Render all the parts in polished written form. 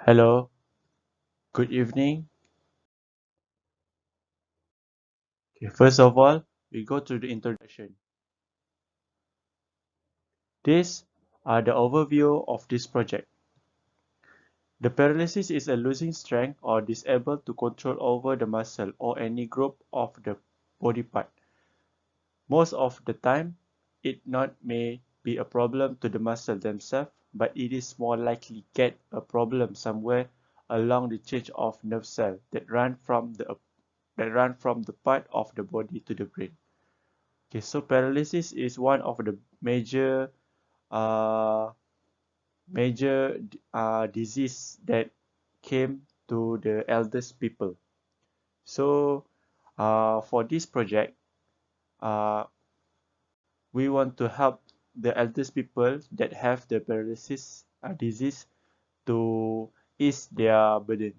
Hello, good evening. Okay, first of all, we go to the introduction. These are the overview of this project. The paralysis is a losing strength or disabled to control over the muscle or any group of the body part. Most of the time, it not may be a problem to the muscle themselves, but it is more likely get a problem somewhere along the change of nerve cell that run from the part of the body to the brain. Okay, so paralysis is one of the uh, major disease that came to the eldest people. So, for this project, uh, we want to help the eldest people that have the paralysis disease to ease their burden.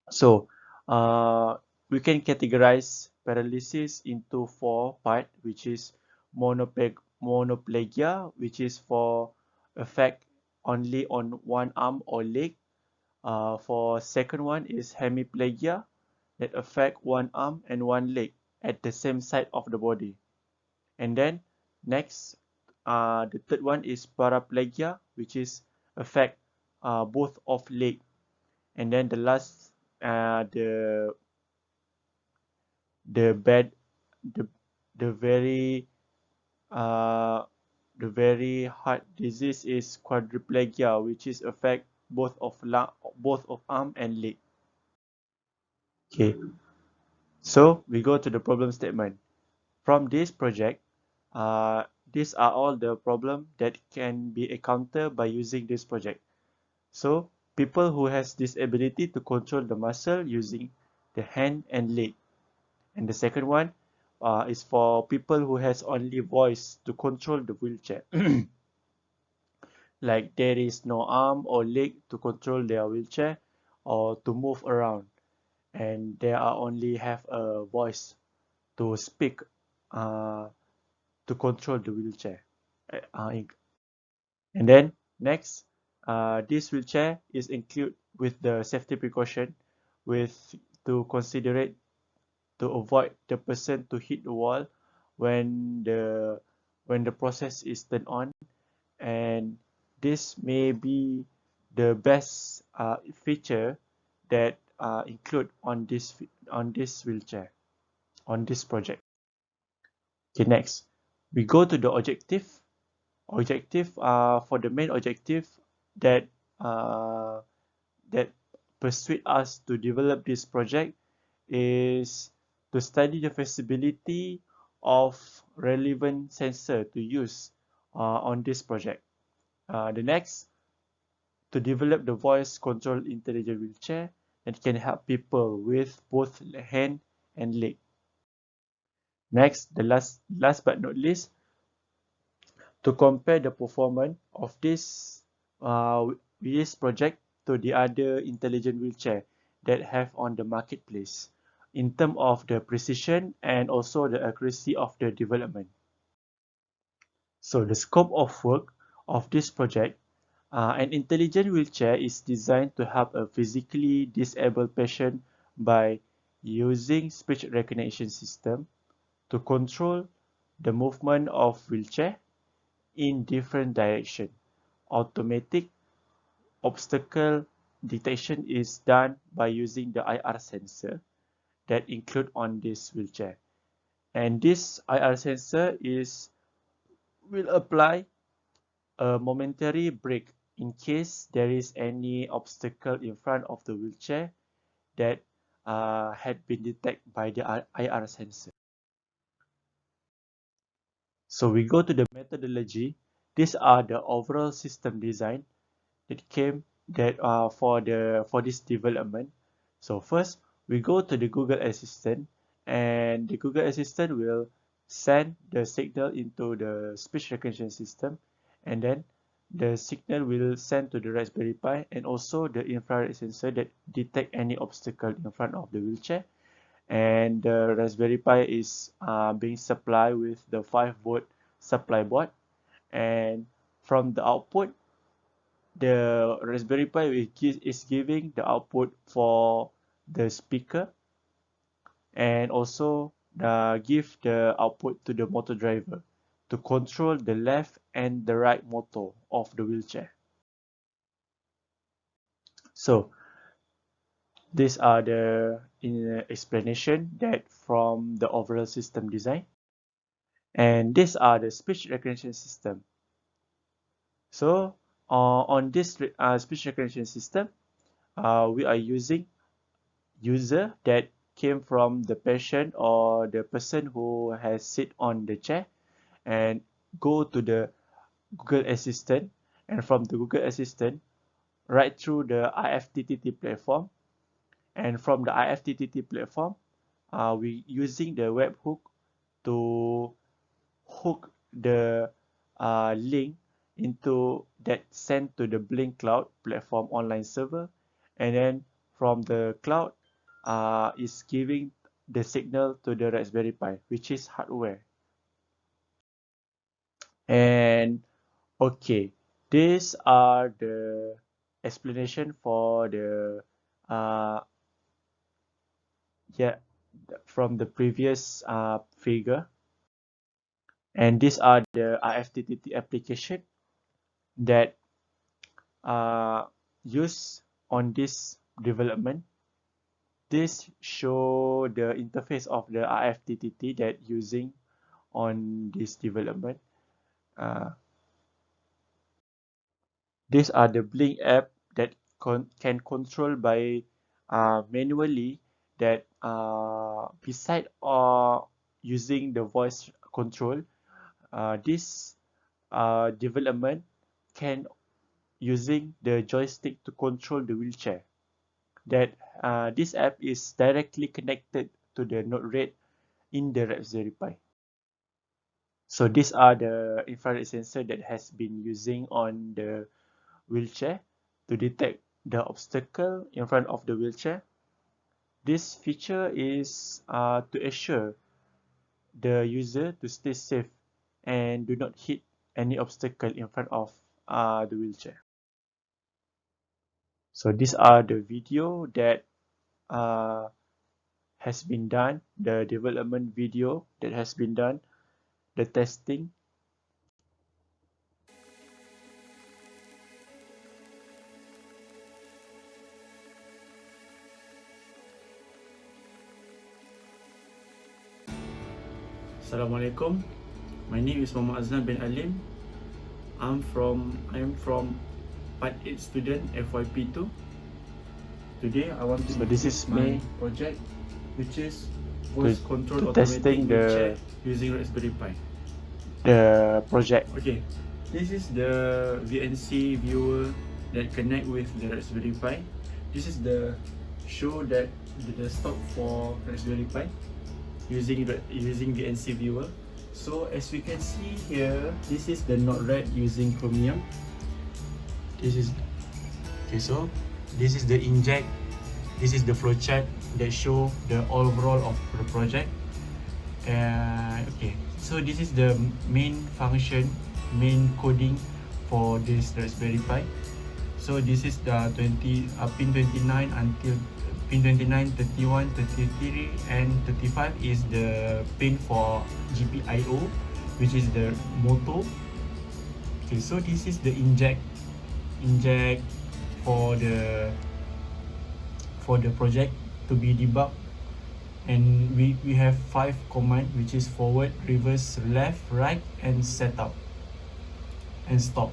So, we can categorize paralysis into four parts, which is monoplegia, which is for effect only on one arm or leg. For second one is hemiplegia, that affect one arm and one leg at the same side of the body. And then next, the third one is paraplegia, which is affect both of leg. And then the last, uh, the the bad the the very uh the very hard disease is quadriplegia, which is affect both of arm and leg. Okay, so we go to the problem statement. From this project, uh these are all the problem that can be encountered by using this project. So people who has this ability to control the muscle using the hand and leg. And the second one is for people who has only voice to control the wheelchair. Like there is no arm or leg to control their wheelchair or to move around. And they are only have a voice to speak uh, to control the wheelchair. And then next, this wheelchair is included with the safety precaution with to consider it to avoid the person to hit the wall when the process is turned on, and this may be the best feature that include on this wheelchair on this project. Okay, next we go to the objective for the main objective that uh, that persuade us to develop this project is to study the feasibility of relevant sensor to use on this project. The next, to develop the voice control intelligent wheelchair that can help people with both hand and leg. Next, the last but not least, to compare the performance of this project to the other intelligent wheelchair that have on the marketplace in terms of the precision and also the accuracy of the development. So the scope of work of this project, an intelligent wheelchair is designed to help a physically disabled patient by using speech recognition system to control the movement of wheelchair in different direction. Automatic obstacle detection is done by using the IR sensor that include on this wheelchair. And this IR sensor will apply a momentary brake in case there is any obstacle in front of the wheelchair that had been detected by the IR sensor. So we go to the methodology. These are the overall system design that came that for this development. So first we go to the Google Assistant, and the Google Assistant will send the signal into the speech recognition system, and then the signal will send to the Raspberry Pi and also the infrared sensor that detect any obstacle in front of the wheelchair. And the Raspberry Pi is being supplied with the 5-volt supply board, and from the output the Raspberry Pi is giving the output for the speaker, and also give the output to the motor driver to control the left and the right motor of the wheelchair. So these are the explanation that from the overall system design, and these are the speech recognition system. So on this speech recognition system, we are using user that came from the patient or the person who has sit on the chair and go to the Google Assistant, and from the Google Assistant right through the IFTTT platform, and from the IFTTT platform we using the webhook to hook the link into that sent to the Blink Cloud platform online server, and then from the cloud is giving the signal to the Raspberry Pi, which is hardware. And okay, these are the explanation for the yeah, from the previous figure, and these are the IFTTT application that used on this development. This show the interface of the IFTTT that using on this development. These are the Blink app that can control by manually, that beside using the voice control, this development can using the joystick to control the wheelchair. That this app is directly connected to the Node-RED in the Raspberry Pi. So these are the infrared sensor that has been using on the wheelchair to detect the obstacle in front of the wheelchair. This feature is to assure the user to stay safe and do not hit any obstacle in front of the wheelchair. So these are the video that has been done, the development video that has been done, the testing. Assalamualaikum. My name is Muhammad Azlan bin Alim. I'm from Part 8 student FYP2. Today I want to this is my project, which is voice control automatic wheelchair using Raspberry Pi. The project. Okay, this is the VNC viewer that connect with the Raspberry Pi. This is the show that the desktop for Raspberry Pi using VNC viewer. So as we can see here, this is the Node-RED using Chromium. This is okay. So this is the inject. This is the flowchart that show the overall of the project. Okay, so this is the main function, main coding for this Raspberry Pi. So this is the pin 29 until pin 29, 31, 33 and 35 is the pin for GPIO, which is the motor. Okay, so this is the inject for the project to be debugged, and we have 5 commands, which is forward, reverse, left, right and setup and stop.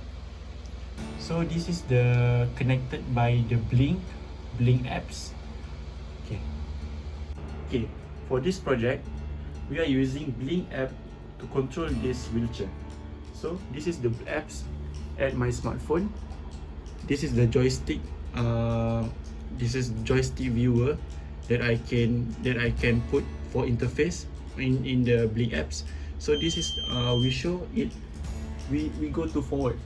So this is the connected by the Blink apps. Okay, for this project we are using Blink app to control this wheelchair. So this is the apps at my smartphone. This is the joystick. This is joystick viewer that I can put for interface in the Blink apps. So this is we show it. We go to forward.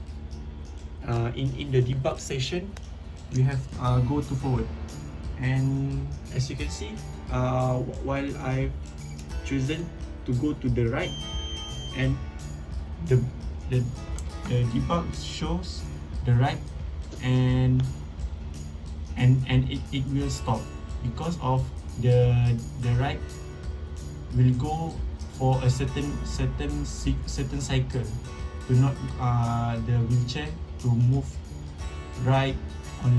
In the debug session, we have go to forward, and as you can see, while I've chosen to go to the right, and the debug shows the right and it will stop because of the ride will go for a certain cycle to not the wheelchair to move right on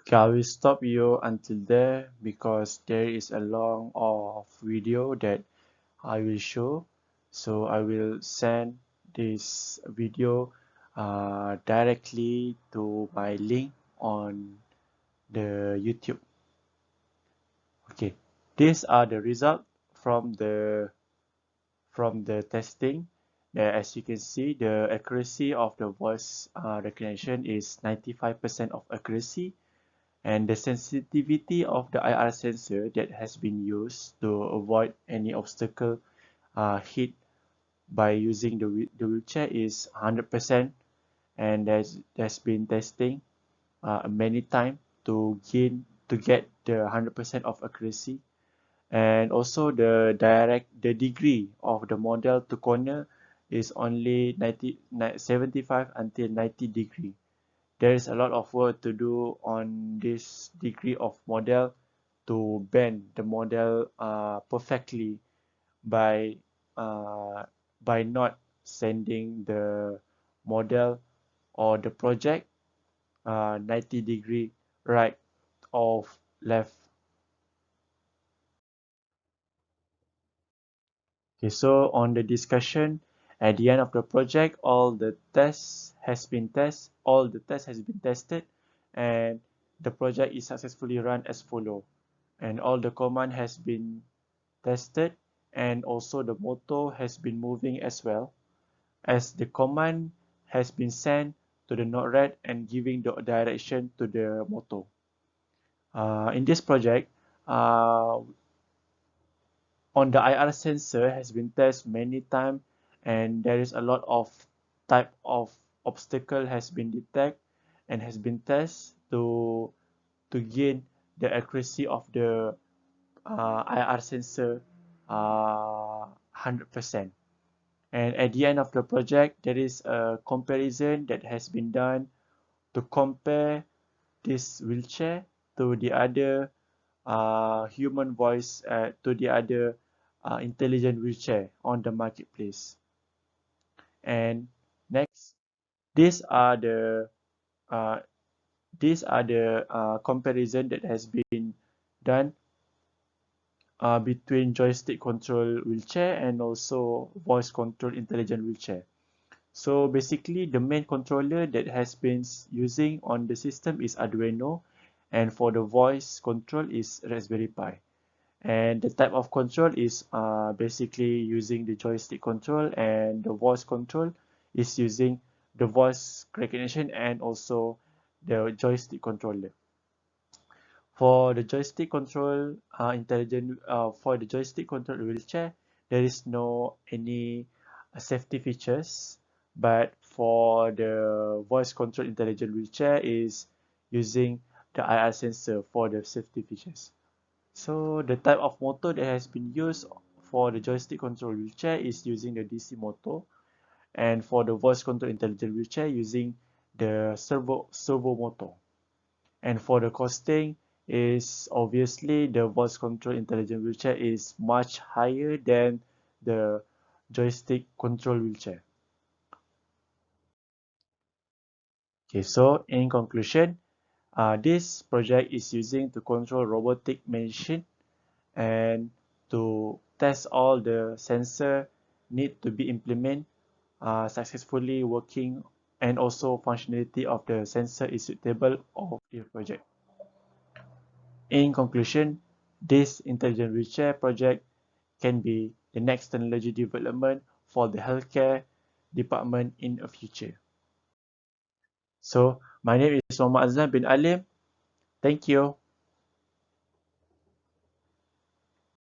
Okay, I will stop you until there because there is a long of video that I will show. So I will send this video directly to my link on the YouTube. Okay, these are the result from the testing. As you can see, the accuracy of the voice recognition is 95% of accuracy, and the sensitivity of the IR sensor that has been used to avoid any obstacle hit by using the wheelchair is 100%, and there's been testing many times to get the 100% of accuracy. And also the degree of the model to corner is only 75 until 90 degree. There is a lot of work to do on this degree of model to bend the model perfectly by uh, by not sending the model or the project 90 degree right or left. Okay, so on the discussion, at the end of the project, all the tests has been tested, and the project is successfully run as follow. And all the command has been tested, and also the motor has been moving as well, as the command has been sent to the Node-RED and giving the direction to the motor. In this project, uh, on the IR sensor has been tested many times, and there is a lot of type of obstacle has been detected and has been tested to gain the accuracy of the IR sensor 100%. And at the end of the project, there is a comparison that has been done to compare this wheelchair to the other human voice to the other intelligent wheelchair on the marketplace. And next, these are the uh, comparison that has been done between joystick control wheelchair and also voice control intelligent wheelchair. So basically, the main controller that has been using on the system is Arduino, and for the voice control is Raspberry Pi. And the type of control is basically using the joystick control, and the voice control is using the voice recognition and also the joystick controller. For the joystick control for the joystick control wheelchair, there is no any safety features, but for the voice control intelligent wheelchair is using the IR sensor for the safety features. So the type of motor that has been used for the joystick control wheelchair is using the DC motor, and for the voice control intelligent wheelchair using the servo motor. And for the costing is obviously the voice control intelligent wheelchair is much higher than the joystick control wheelchair. Okay, so in conclusion, this project is using to control robotic machine and to test all the sensor need to be implemented successfully working, and also functionality of the sensor is suitable of the project. In conclusion, this intelligent wheelchair project can be the next technology development for the healthcare department in the future. So, my name is Muhammad Azlan bin Alim. Thank you.